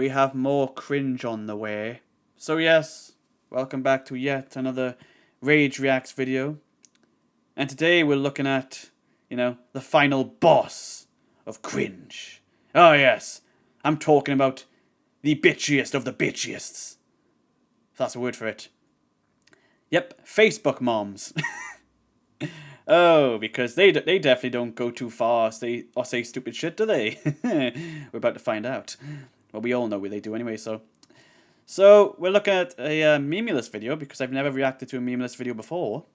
we have more cringe on the way. So yes, welcome back to yet another RageReacts video. And today we're looking at, the final boss of cringe. Oh yes, I'm talking about the bitchiest of the bitchiest. If that's a word for it. Yep, Facebook moms. Oh, because they definitely don't go too far or say stupid shit, do they? We're about to find out. Well, we all know what they do anyway, so. So, we're looking at a memeless video, because I've never reacted to a memeless video before.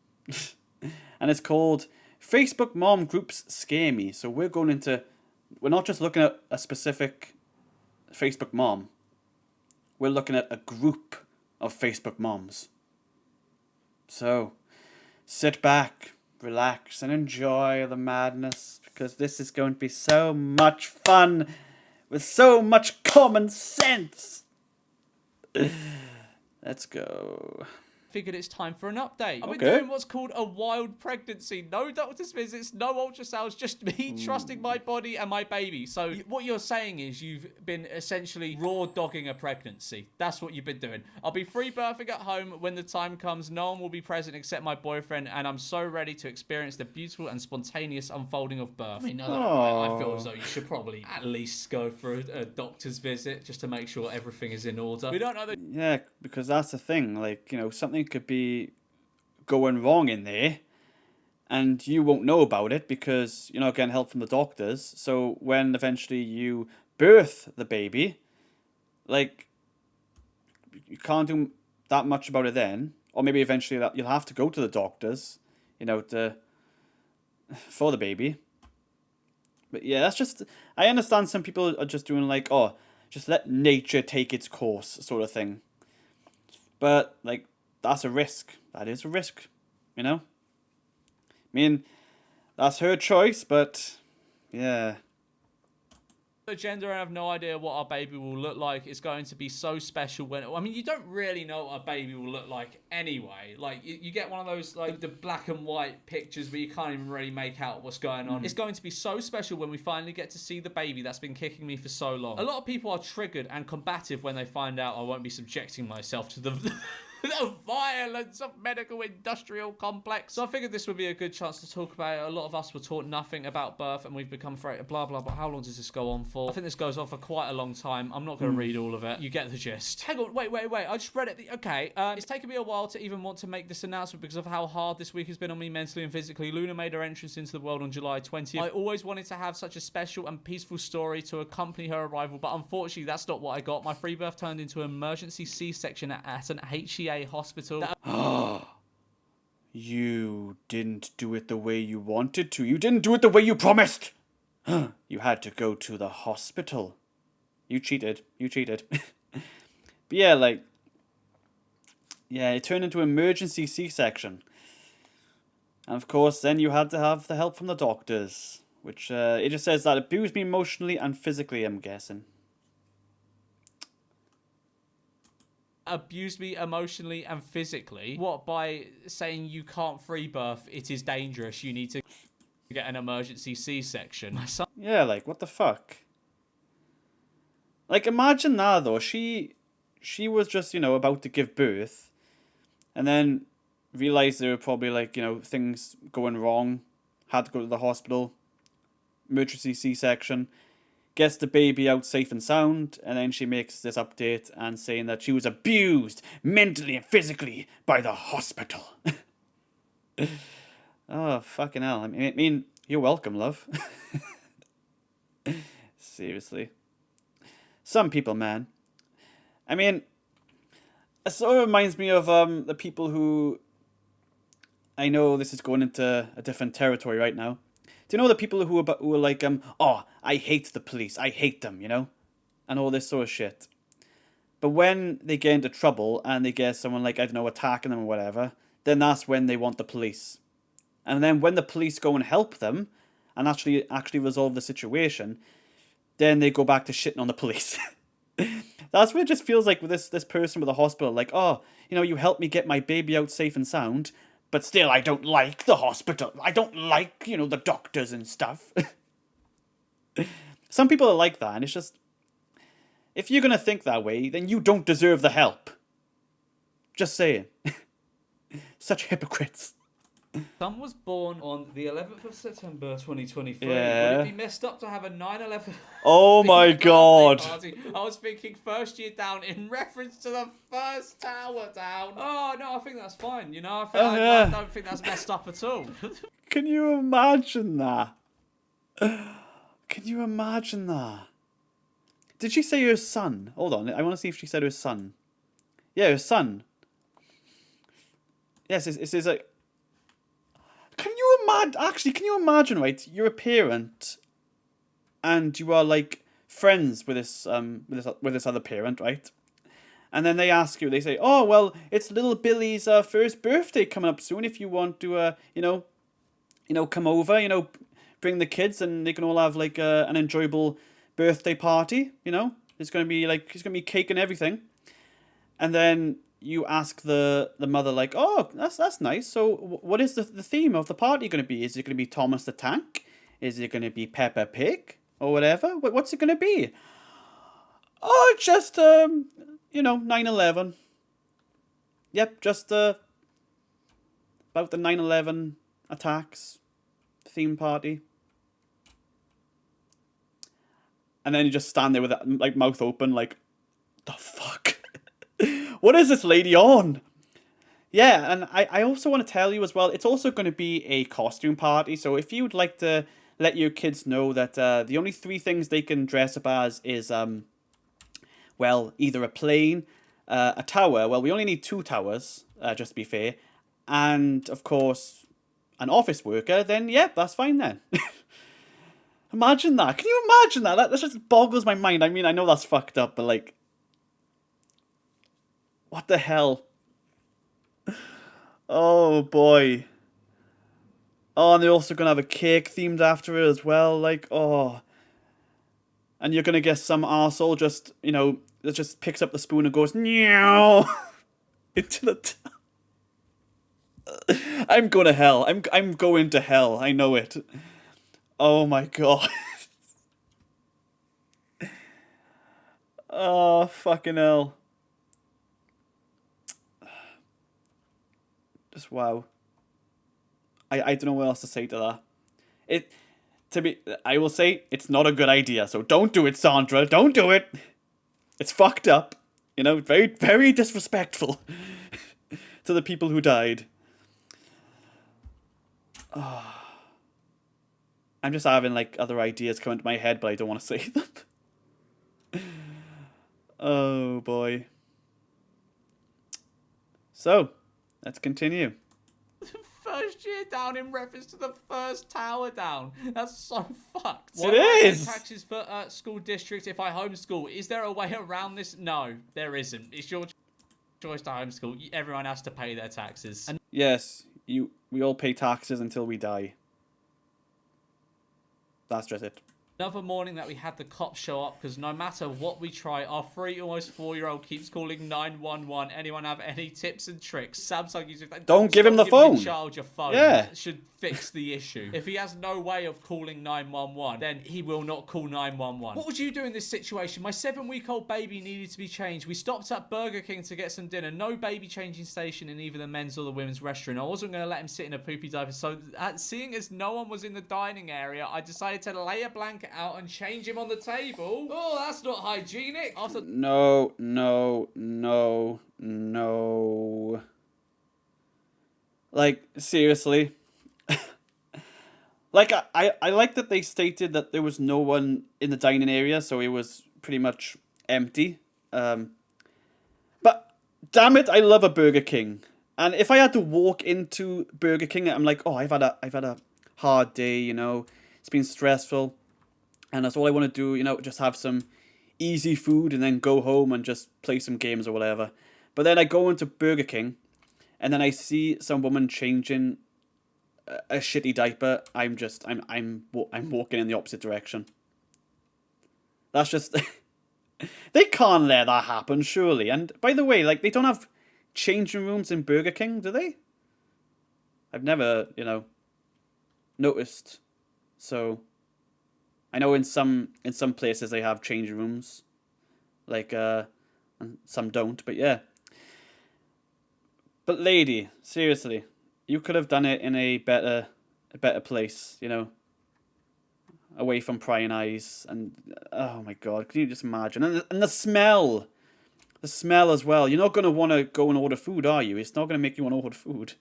And it's called Facebook Mom Groups Scare Me. So we're not just looking at a specific Facebook mom. We're looking at a group of Facebook moms. So, sit back, relax, and enjoy the madness, because this is going to be so much fun with so much common sense. Let's go. Figured it's time for an update. I've been Okay. doing what's called a wild pregnancy. No doctor's visits, no ultrasounds, just me trusting my body and my baby. So what you're saying is you've been essentially raw dogging a pregnancy. That's what you've been doing. I'll be free birthing at home when the time comes. No one will be present except my boyfriend, and I'm so ready to experience the beautiful and spontaneous unfolding of birth. I mean, I feel as though you should probably at least go for a doctor's visit just to make sure everything is in order. We don't know the... Yeah, because that's the thing. Something could be going wrong in there, and you won't know about it because you're not getting help from the doctors. So when eventually you birth the baby, you can't do that much about it then. Or maybe eventually you'll have to go to the doctors, for the baby. But yeah, that's just... I understand some people are just doing just let nature take its course sort of thing. But, that's a risk. That is a risk, I mean, that's her choice, but, yeah. The gender, and I have no idea what our baby will look like. It's going to be so special when... I mean, you don't really know what a baby will look like anyway. You get one of those, the black and white pictures where you can't even really make out what's going on. It's going to be so special when we finally get to see the baby that's been kicking me for so long. A lot of people are triggered and combative when they find out I won't be subjecting myself to the... the violence of medical industrial complex. So I figured this would be a good chance to talk about it. A lot of us were taught nothing about birth and we've become afraid, blah, blah, blah. How long does this go on for? I think this goes on for quite a long time. I'm not going to read all of it. You get the gist. Hang on, wait. I just read it. Okay, it's taken me a while to even want to make this announcement because of how hard this week has been on me mentally and physically. Luna made her entrance into the world on July 20th. I always wanted to have such a special and peaceful story to accompany her arrival, but unfortunately that's not what I got. My free birth turned into an emergency C-section at an HEA hospital. You didn't do it the way you wanted to. You didn't do it the way you promised. You had to go to the hospital. You cheated. But yeah, it turned into an emergency C-section. And of course, then you had to have the help from the doctors. Which, it just says that abused me emotionally and physically, I'm guessing. Abused me emotionally and physically. What, by saying you can't free birth, it is dangerous, you need to get an emergency C-section? My son... Yeah, what the fuck? Imagine that, though. She was just, about to give birth, and then realized there were probably, things going wrong, had to go to the hospital, emergency C-section, gets the baby out safe and sound, and then she makes this update and saying that she was abused mentally and physically by the hospital. Oh, fucking hell. I mean, you're welcome, love. Seriously. Some people, man. I mean, it sort of reminds me of the people who... I know this is going into a different territory right now. Do you know the people who are like, oh, I hate the police, I hate them, and all this sort of shit. But when they get into trouble and they get someone attacking them or whatever, then that's when they want the police. And then when the police go and help them and actually resolve the situation, then they go back to shitting on the police. That's what it just feels like with this person with the hospital. Oh, you helped me get my baby out safe and sound, but still, I don't like the hospital. I don't like, the doctors and stuff. Some people are like that, and it's just... If you're gonna think that way, then you don't deserve the help. Just saying. Such hypocrites. Son was born on the 11th of September 2023. Yeah. Would it be messed up to have a 9/11? Oh my god. Party? I was thinking first year down in reference to the first tower down. Oh no, I think that's fine. You know, I don't think that's messed up at all. Can you imagine that? Can you imagine that? Did she say her son? Hold on, I want to see if she said her son. Yeah, her son. Yes, it says like. Can you imagine? Actually, can you imagine? Right, you're a parent, and you are like friends with this other parent, right? And then they ask you. They say, "Oh, well, it's little Billy's first birthday coming up soon. If you want to, come over, bring the kids, and they can all have like an enjoyable birthday party. There's gonna be cake and everything." And then you ask the mother like, "Oh, that's nice. So what is the theme of the party going to be? Is it going to be Thomas the Tank? Is it going to be Peppa Pig or whatever? What's it going to be?" "Oh, just 9/11. Yep, just about the 9/11 attacks theme party." And then you just stand there with that like mouth open like, "The fuck? What is this lady on?" Yeah, and I also want to tell you as well, it's also going to be a costume party. So if you'd like to let your kids know that the only 3 things they can dress up as is, either a plane, a tower. Well, we only need 2 towers, just to be fair. And, of course, an office worker, then, yeah, that's fine then. Imagine that. Can you imagine that? That just boggles my mind. I mean, I know that's fucked up, but, like, what the hell? Oh, boy. Oh, and they're also going to have a cake themed after it as well. Like, oh. And you're going to get some arsehole just, that just picks up the spoon and goes, "Meow," into the I'm going to hell. I'm going to hell. I know it. Oh, my God. Oh, fucking hell. Just wow. I don't know what else to say to that. I will say it's not a good idea, so don't do it, Sandra. Don't do it. It's fucked up. Very, very disrespectful to the people who died. Oh. I'm just having like other ideas come into my head, but I don't want to say them. Oh boy. So, let's continue. First year down in reference to the first tower down. That's so fucked. It is. Taxes for school district if I homeschool. Is there a way around this? No, there isn't. It's your choice to homeschool. Everyone has to pay their taxes. And yes, we all pay taxes until we die. That's just it. another morning that we had the cops show up because no matter what we try, our 3 almost 4-year-old keeps calling 911. Anyone have any tips and tricks? Samsung user. Don't give him the phone. Child your phone. Yeah. That should fix the issue. If he has no way of calling 911, then he will not call 911. What would you do in this situation? My 7-week-old baby needed to be changed. We stopped at Burger King to get some dinner. No baby changing station in either the men's or the women's restaurant. I wasn't going to let him sit in a poopy diaper. So seeing as no one was in the dining area, I decided to lay a blanket out and change him on the table. Oh, that's not hygienic. After No. Like, seriously. Like, I like that they stated that there was no one in the dining area, so it was pretty much empty. But, damn it, I love a Burger King. And if I had to walk into Burger King, I'm like, oh, I've had a hard day, it's been stressful. And that's all I want to do, just have some easy food and then go home and just play some games or whatever. But then I go into Burger King and then I see some woman changing a shitty diaper. I'm walking in the opposite direction. That's just they can't let that happen, surely. And by the way, like, they don't have changing rooms in Burger King, do they? I've never, noticed. So I know in some places they have changing rooms. like and some don't. But yeah. But lady, seriously, you could have done it in a better place, you know, away from prying eyes. And oh my God, can you just imagine? And the smell. The smell as well. You're not going to want to go and order food, are you? It's not going to make you want to order food.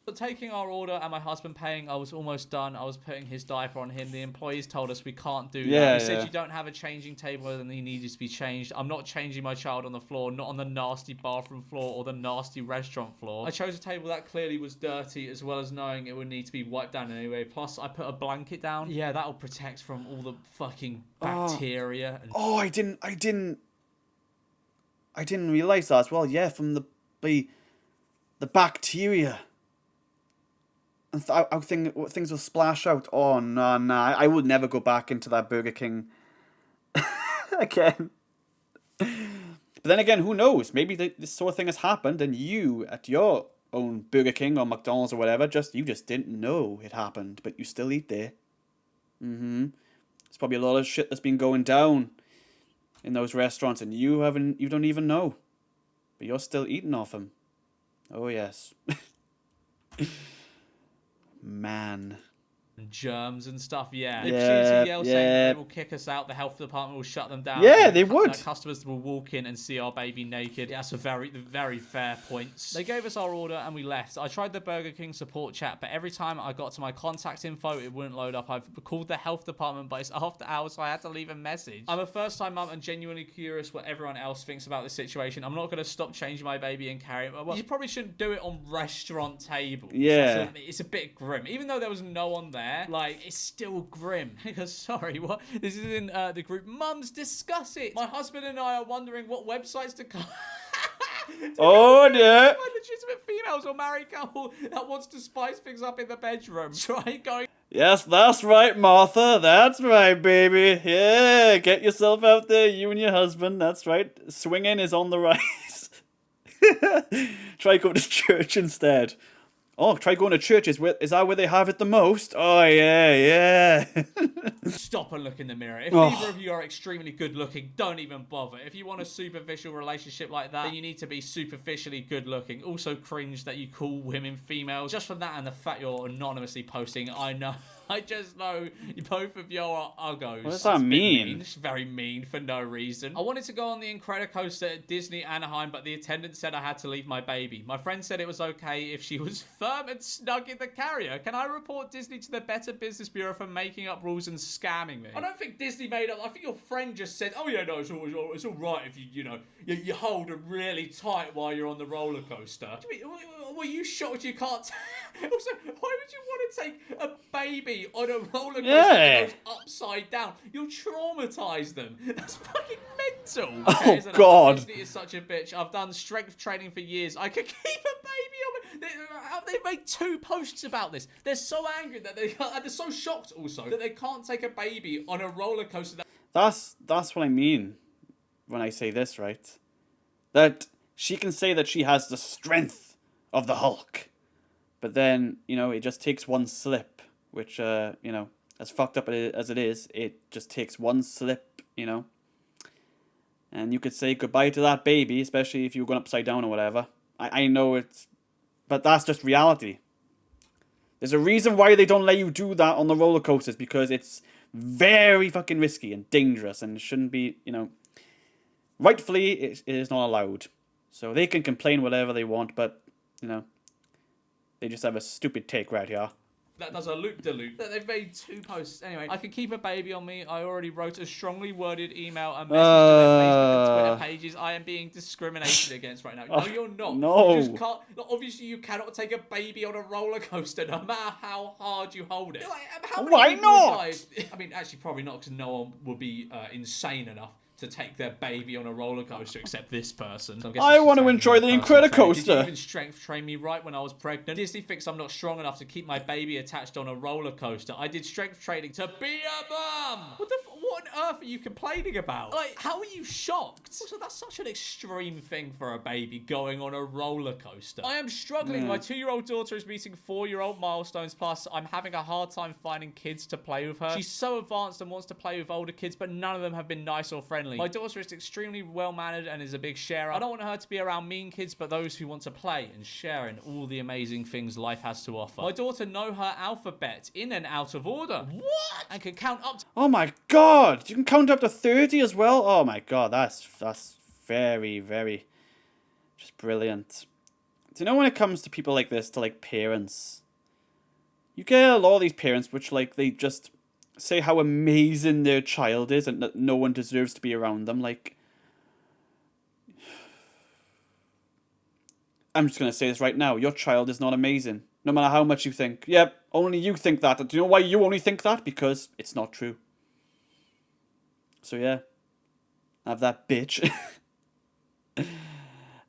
But taking our order and my husband paying, I was almost done. I was putting his diaper on him. The employees told us we can't do that. He said you don't have a changing table and he needed to be changed. I'm not changing my child on the floor, not on the nasty bathroom floor or the nasty restaurant floor. I chose a table that clearly was dirty, as well as knowing it would need to be wiped down anyway. Plus, I put a blanket down. Yeah, that'll protect from all the fucking bacteria. I didn't realize that as well. Yeah, from the bacteria. And I think things will splash out. Oh, no. I would never go back into that Burger King again. But then again, who knows? Maybe this sort of thing has happened and you, at your own Burger King or McDonald's or whatever, you just didn't know it happened, but you still eat there. There's probably a lot of shit that's been going down in those restaurants and you don't even know. But you're still eating off them. Oh, yes. Man. Germs and stuff, yeah. They proceeded to yell saying that they will kick us out, the health department will shut them down. Yeah, they would. Customers will walk in and see our baby naked. That's a very, very fair points. They gave us our order and we left. I tried the Burger King support chat, but every time I got to my contact info, it wouldn't load up. I've called the health department, but it's after hours, so I had to leave a message. I'm a first-time mum and genuinely curious what everyone else thinks about this situation. I'm not going to stop changing my baby and carry it. Well, you probably shouldn't do it on restaurant tables. Yeah. It's a bit grim. Even though there was no one there, like, it's still grim. Because, sorry, what? This is in the group. Mums, discuss it. My husband and I are wondering what websites to come. Oh, dear. Legitimate females or married couple that wants to spice things up in the bedroom. Try going. Yes, that's right, Martha. That's right, baby. Yeah, get yourself out there, you and your husband. That's right. Swinging is on the rise. Try going to church instead. Oh, try going to churches. Is that where they have it the most? Oh, yeah. Stop and look in the mirror. If neither of you are extremely good looking, don't even bother. If you want a superficial relationship like that, then you need to be superficially good looking. Also cringe that you call women females. Just from that and the fact you're anonymously posting, I know. I just know both of you are uggos. What does that mean? It's very mean for no reason. I wanted to go on the Incredicoaster at Disney Anaheim, but the attendant said I had to leave my baby. My friend said it was okay if she was firm and snug in the carrier. Can I report Disney to the Better Business Bureau for making up rules and scamming me? I don't think Disney made up. I think your friend just said, oh yeah, no, it's all right if you hold them really tight while you're on the roller coaster. Were you shocked you can't? Also, why would you want to take a baby on a roller coaster that goes upside down? You'll traumatize them. That's fucking mental. Oh, God. Disney is such a bitch. I've done strength training for years. I could keep a baby on. They've made 2 posts about this. They're so angry that they're so shocked also that they can't take a baby on a roller coaster. That's what I mean when I say this, right? That she can say that she has the strength of the Hulk. But then, it just takes one slip, which, as fucked up as it is, it just takes one slip, And you could say goodbye to that baby, especially if you were going upside down or whatever. I know but that's just reality. There's a reason why they don't let you do that on the roller coasters, because it's very fucking risky and dangerous and it shouldn't be, rightfully, it is not allowed. So they can complain whatever they want, but, they just have a stupid take right here. That does a loop-de-loop. They've made 2 posts. Anyway, I can keep a baby on me. I already wrote a strongly worded email and message to their Facebook and Twitter pages. I am being discriminated against right now. No, you're not. No. You just can't. Obviously, you cannot take a baby on a roller coaster, no matter how hard you hold it. Why not? I mean, actually, probably not, because no one would be insane enough to take their baby on a roller coaster except this person. So I want to enjoy the Incredicoaster. Did you even strength train me right when I was pregnant? Disney thinks I'm not strong enough to keep my baby attached on a roller coaster. I did strength training to be a mum. What on earth are you complaining about? Like, how are you shocked? Also, that's such an extreme thing for a baby, going on a roller coaster. I am struggling. My 2-year-old daughter is meeting 4-year-old milestones. Plus, I'm having a hard time finding kids to play with her. She's so advanced and wants to play with older kids, but none of them have been nice or friendly. friendly. My daughter is extremely well-mannered and is a big sharer. I don't want her to be around mean kids, but those who want to play and share in all the amazing things life has to offer. My daughter know her alphabet in and out of order. What? And can count up to... Oh my god! You can count up to 30 as well? Oh my god, that's very, very just brilliant. Do you know when it comes to people like this, to like parents, you get a lot of these parents which like they just say how amazing their child is and that no one deserves to be around them. Like, I'm just gonna say this right now, your child is not amazing. No matter how much you think. Yep, only you think that. Do you know why you only think that? Because it's not true. So yeah, have that bitch.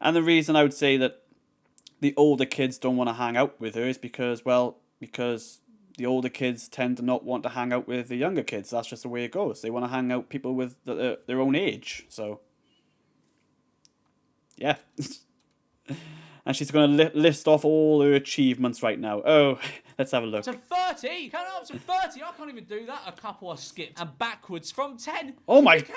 And the reason I would say that the older kids don't want to hang out with her is because, well, because the older kids tend to not want to hang out with the younger kids. That's just the way it goes. They want to hang out people with their own age. So, yeah. And she's going to list off all her achievements right now. Oh, let's have a look. To 30? Count up to 30? I can't even do that. A couple are skipped. And backwards from 10. Oh my god!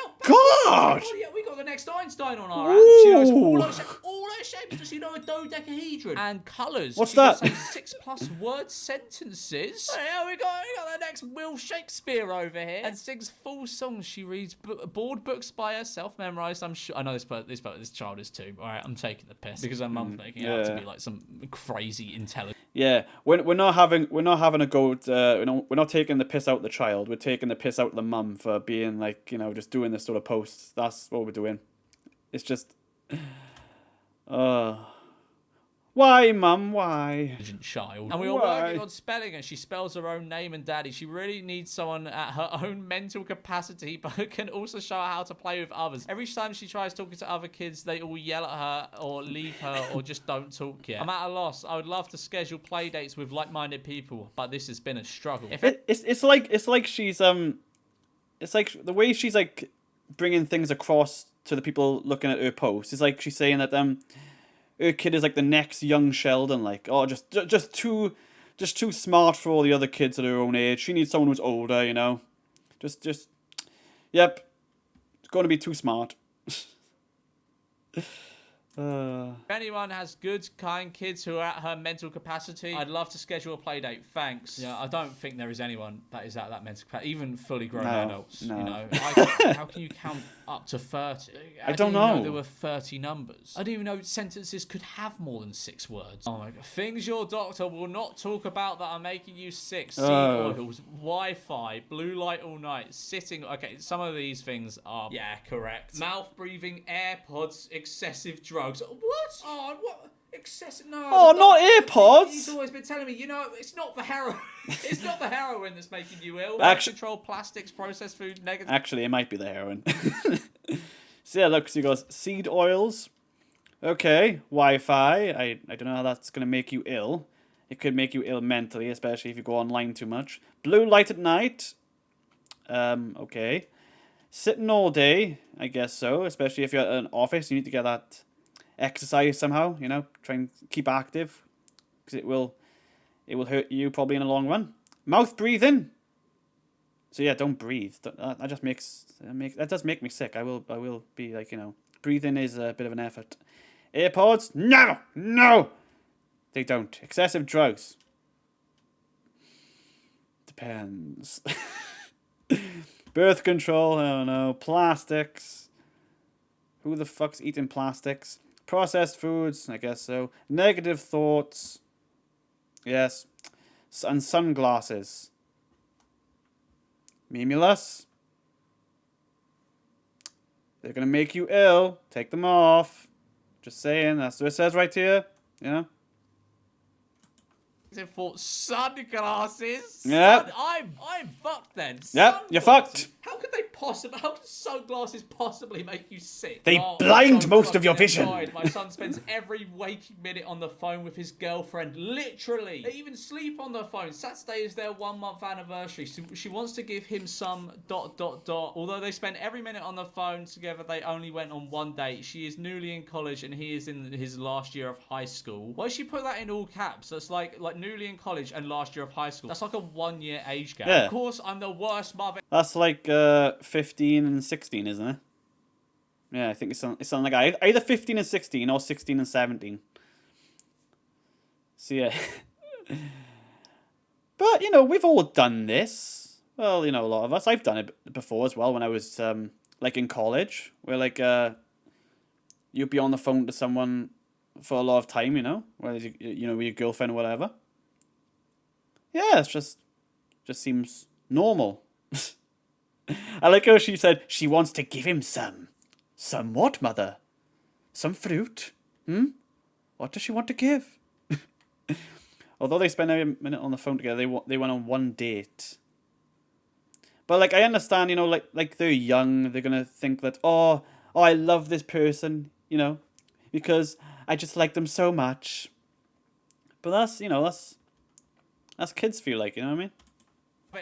Oh yeah, we got the next Einstein on our hands. She knows all her shapes. Does she know a dodecahedron? And colours. What's she that? Can say 6+ word sentences. Oh, yeah, we got the next Will Shakespeare over here. And sings full songs. She reads board books by herself, memorised. I'm sure. I know this child is too. All right, I'm taking the piss because her mum's making out to be like some crazy intelligent. Yeah, we're not having a go at, we're not taking the piss out the child. We're taking the piss out the mum for being like, just doing this sort of posts. That's what we're doing. It's just, why, mum? Why? Child. And we are working on spelling it. She spells her own name and daddy. She really needs someone at her own mental capacity, but can also show her how to play with others. Every time she tries talking to other kids, they all yell at her or leave her or just don't talk yet. I'm at a loss. I would love to schedule play dates with like-minded people, but this has been a struggle. It's like she's it's like the way she's like bringing things across to the people looking at her posts. It's like she's saying that her kid is like the next young Sheldon, like, oh, just too smart for all the other kids at her own age. She needs someone who's older, Just, yep, it's going to be too smart. If anyone has good, kind kids who are at her mental capacity, I'd love to schedule a play date. Thanks. Yeah, I don't think there is anyone that is at that mental capacity, even fully grown adults. No. How can you count up to 30? I don't know. know. There were 30 numbers. I didn't even know sentences could have more than 6 words. Oh my god. Things your doctor will not talk about that are making you sick. Seed oils, Wi-Fi, blue light all night, sitting. Okay, some of these things are, yeah, correct. Mouth breathing, AirPods, excessive drugs. What? Oh, what? Excessive? No. Oh, not AirPods. He's always been telling me, it's not the heroin. It's not the heroin that's making you ill. Actually, control platiced processed food, negative. Actually, it might be the heroin. So yeah, look, she goes, seed oils. Okay, Wi-Fi. I don't know how that's going to make you ill. It could make you ill mentally, especially if you go online too much. Blue light at night. Okay. Sitting all day, I guess so. Especially if you're at an office, you need to get that exercise somehow, try and keep active, because it will hurt you probably in the long run. Mouth breathing. So yeah, don't breathe. That just that does make me sick. I will be like, breathing is a bit of an effort. AirPods? No, they don't. Excessive drugs. Depends. Birth control. I don't know. Plastics. Who the fuck's eating plastics? Processed foods, I guess so. Negative thoughts. Yes. And sunglasses. Mimulus. They're going to make you ill. Take them off. Just saying. That's what it says right here. For sunglasses. Yeah. I'm fucked then. Yep, you're fucked. How could sunglasses possibly make you sick? They blind most of your vision. My son spends every waking minute on the phone with his girlfriend. Literally. They even sleep on the phone. Saturday is their 1-month anniversary. So she wants to give him some ... Although they spend every minute on the phone together, they only went on one date. She is newly in college and he is in his last year of high school. Why she put that in all caps? That's like newly in college and last year of high school. That's like a 1-year age gap. Yeah. Of course, I'm the worst mother. That's like 15 and 16, isn't it? Yeah, I think it's something like either 15 and 16 or 16 and 17. So yeah. But, we've all done this. Well, a lot of us. I've done it before as well when I was, like, in college. Where, like, you'd be on the phone to someone for a lot of time, whether, with your girlfriend or whatever. Yeah, it's just seems normal. I like how she said she wants to give him some. Some what, mother? Some fruit? What does she want to give? Although they spend a minute on the phone together, they went on one date. But like I understand, like they're young, they're gonna think that oh I love this person, because I just like them so much. But that's kids feel like, you know what I mean?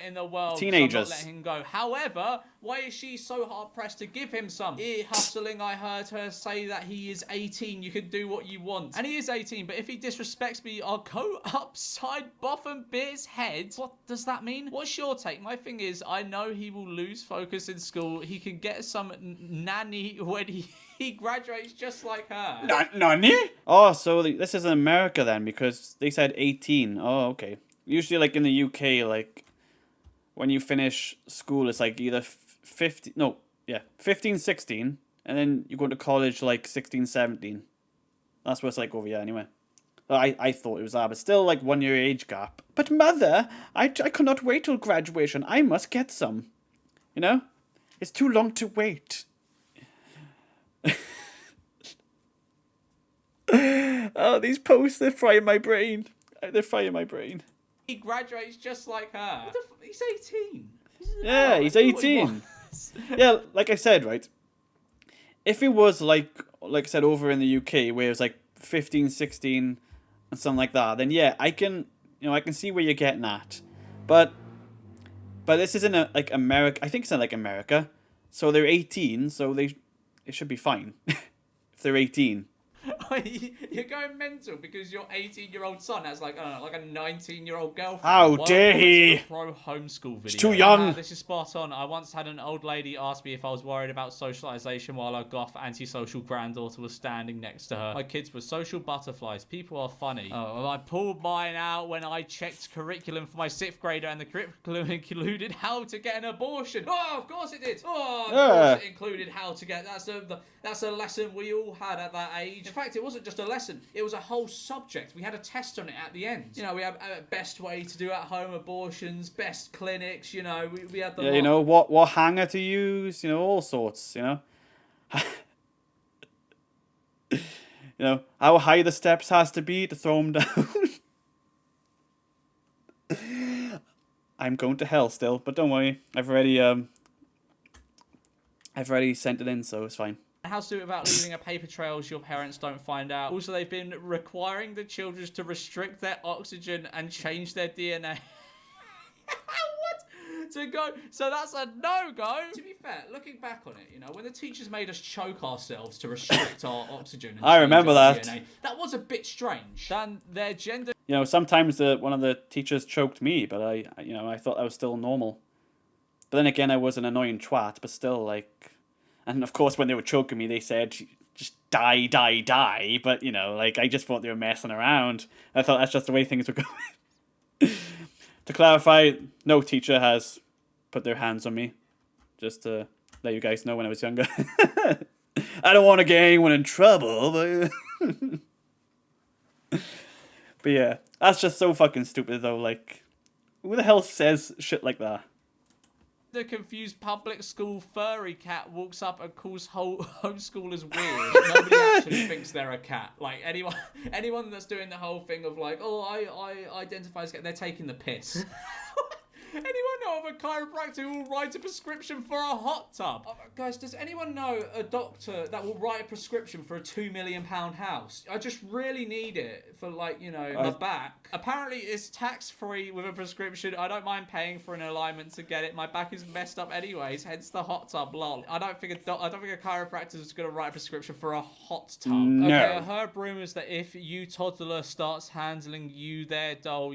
In the world, teenagers. So I'm not letting him go. However, why is she so hard pressed to give him some? Ear hustling, I heard her say that he is 18. You can do what you want, and he is 18. But if he disrespects me, I'll go upside Boffin Beer's head. What does that mean? What's your take? My thing is, I know he will lose focus in school. He can get some nanny when he graduates, just like her. Nanny? Oh, so this is in America then, because they said 18. Oh, okay. Usually, like in the UK, like, when you finish school, it's like either 15, 16, and then you go to college like 16, 17. That's what it's like over here anyway. I thought it was that, but still like 1 year age gap. But mother, I cannot wait till graduation. I must get some. It's too long to wait. Oh, these posts, they're frying my brain. They're frying my brain. He graduates just like her. He's 18. Yeah, he's 18. Yeah, like I said, right? If it was like I said over in the UK where it was like 15, 16 and something like that, then yeah, I can see where you're getting at. But this isn't like America. I think it's not like America. So they're 18, so it should be fine if they're 18. You're going mental because your 18-year-old son has like a 19-year-old girlfriend. How dare he? Pro homeschool video. He's too young. This is spot on. I once had an old lady ask me if I was worried about socialization while her goth antisocial granddaughter was standing next to her. My kids were social butterflies. People are funny. Oh, I pulled mine out when I checked curriculum for my 6th grader, and the curriculum included how to get an abortion. Oh, of course it did. Oh, of course it included how to get. That's a lesson we all had at that age. In fact, it wasn't just a lesson. It was a whole subject. We had a test on it at the end. We have best way to do at-home abortions, best clinics, we had the lot. What hanger to use, all sorts, how high the steps has to be to throw them down. I'm going to hell still, but don't worry. I've already sent it in, so it's fine. How to do it without leaving a paper trail so your parents don't find out. Also, they've been requiring the children to restrict their oxygen and change their DNA. What? To go. So that's a no-go. To be fair, looking back on it, when the teachers made us choke ourselves to restrict our oxygen and I remember that. DNA, that was a bit strange. Then their gender... sometimes one of the teachers choked me, but I thought that was still normal. But then again, I was an annoying twat, but still, like... And of course, when they were choking me, they said, just die, die, die. But, I just thought they were messing around. I thought that's just the way things were going. To clarify, no teacher has put their hands on me. Just to let you guys know when I was younger. I don't want to get anyone in trouble, but... But yeah, that's just so fucking stupid, though. Like, who the hell says shit like that? The confused public school furry cat walks up and calls homeschoolers weird. Nobody actually thinks they're a cat. Like, anyone that's doing the whole thing of like, oh, I identify as cat, they're taking the piss. Anyone know of a chiropractor who will write a prescription for a hot tub? Guys, does anyone know a doctor that will write a prescription for a £2 million house? I just really need it for, like, my back. Apparently, it's tax-free with a prescription. I don't mind paying for an alignment to get it. My back is messed up anyways, hence the hot tub, lol. I don't think a chiropractor is going to write a prescription for a hot tub. No. Okay, I heard rumours that if you toddler starts handling you their doll,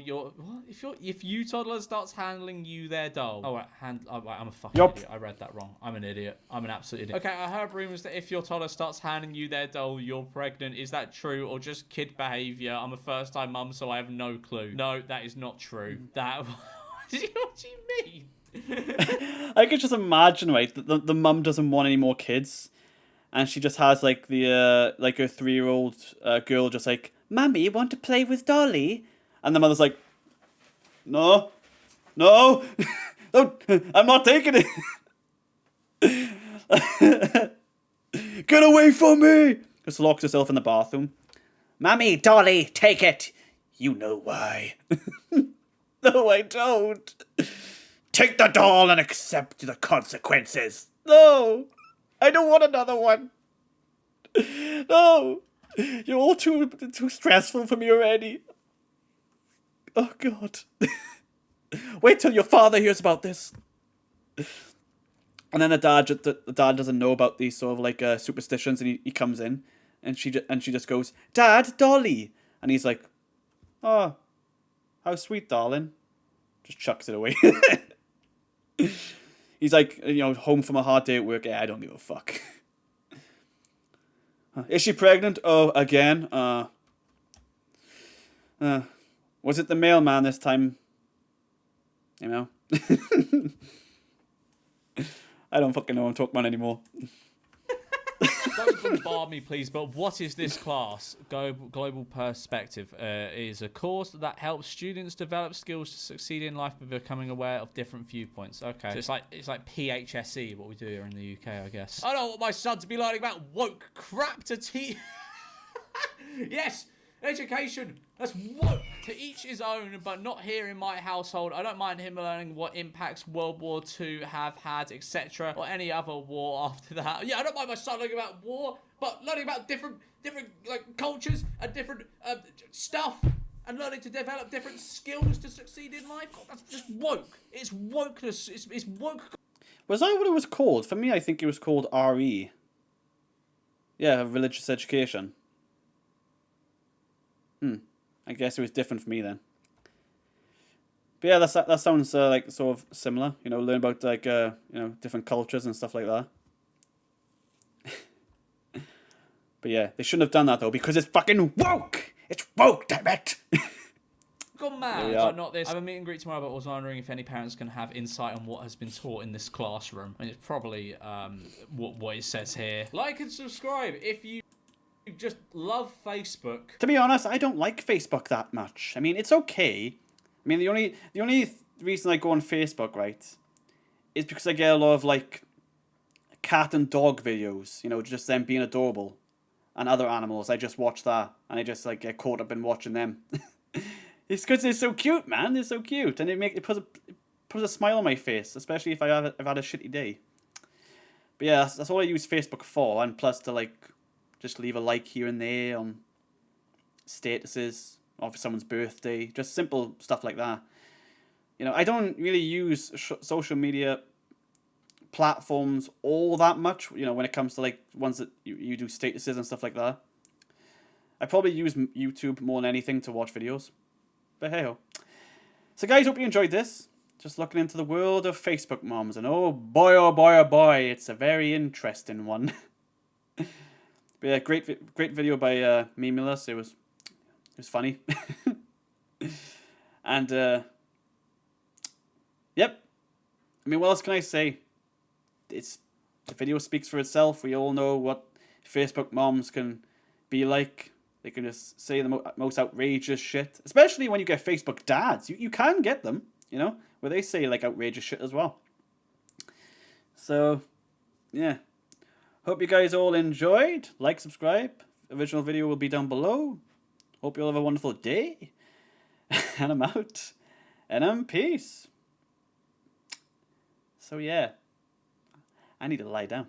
if you toddler starts handling handling you their doll. Oh, wait, I'm a fucking Yup. idiot. I read that wrong. I'm an idiot. I'm an absolute idiot. Okay, I heard rumors that if your toddler starts handing you their doll, you're pregnant. Is that true or just kid behavior? I'm a first-time mum, so I have no clue. No, that is not true. That... What do you mean? I could just imagine, right, the mum doesn't want any more kids, and she just has like the like her 3-year-old girl just like, "Mummy, want to play with Dolly?" And the mother's like, "No, no, don't, I'm not taking it. Get away from me!" Just locks herself in the bathroom. "Mummy, Dolly, take it. You know why." "No, I don't. Take the doll and accept the consequences." "No, I don't want another one. No, you're all too stressful for me already. Oh, God." "Wait till your father hears about this." And then the dad doesn't know about these sort of like superstitions, and he comes in, and she just goes, "Dad, Dolly," and he's like, "Oh, how sweet, darling." Just chucks it away. He's like, home from a hard day at work. Yeah, I don't give a fuck. Is she pregnant? Oh, again? Was it the mailman this time? You know? I don't fucking know what I'm talking about anymore. Don't bombard me, please, but what is this class? Global Perspective is a course that helps students develop skills to succeed in life by becoming aware of different viewpoints. Okay. So it's like PHSE, what we do here in the UK, I guess. I don't want my son to be learning about woke crap to teach. Yes, education. That's woke. To each his own, but not here in my household. I don't mind him learning what impacts World War II have had, etc., or any other war after that. Yeah, I don't mind my son learning about war, but learning about different like cultures and different stuff, and learning to develop different skills to succeed in life. God, that's just woke. It's wokeness. It's woke. Was that what it was called? For me, I think it was called RE. Yeah, religious education. I guess it was different for me then. But yeah, that sounds like sort of similar. Learn about like different cultures and stuff like that. But yeah, they shouldn't have done that though, because it's fucking woke. It's woke, damn it. Gone mad, but not this. I have a meet and greet tomorrow, but I was wondering if any parents can have insight on what has been taught in this classroom. I mean, it's probably what it says here. Like and subscribe if you just love Facebook. To be honest, I don't like Facebook that much. I mean, it's okay. I mean, the only reason I go on Facebook, right, is because I get a lot of like cat and dog videos. Just them being adorable, and other animals. I just watch that, and I just like get caught up in watching them. It's because they're so cute, man. They're so cute, and it puts a smile on my face, especially if I've had a shitty day. But yeah, that's all I use Facebook for, and plus to like just leave a like here and there on statuses, or for someone's birthday, just simple stuff like that. I don't really use social media platforms all that much, when it comes to like ones that you do statuses and stuff like that. I probably use YouTube more than anything to watch videos. But hey ho. So guys, hope you enjoyed this. Just looking into the world of Facebook moms, and oh boy, it's a very interesting one. But yeah, great video by Memulus. It was funny. And yep. I mean, what else can I say? The video speaks for itself. We all know what Facebook moms can be like. They can just say the most outrageous shit, especially when you get Facebook dads. You can get them, where they say like outrageous shit as well. So, yeah. Hope you guys all enjoyed. Like, subscribe. Original video will be down below. Hope you all have a wonderful day. And I'm out. And I'm peace. So yeah. I need to lie down.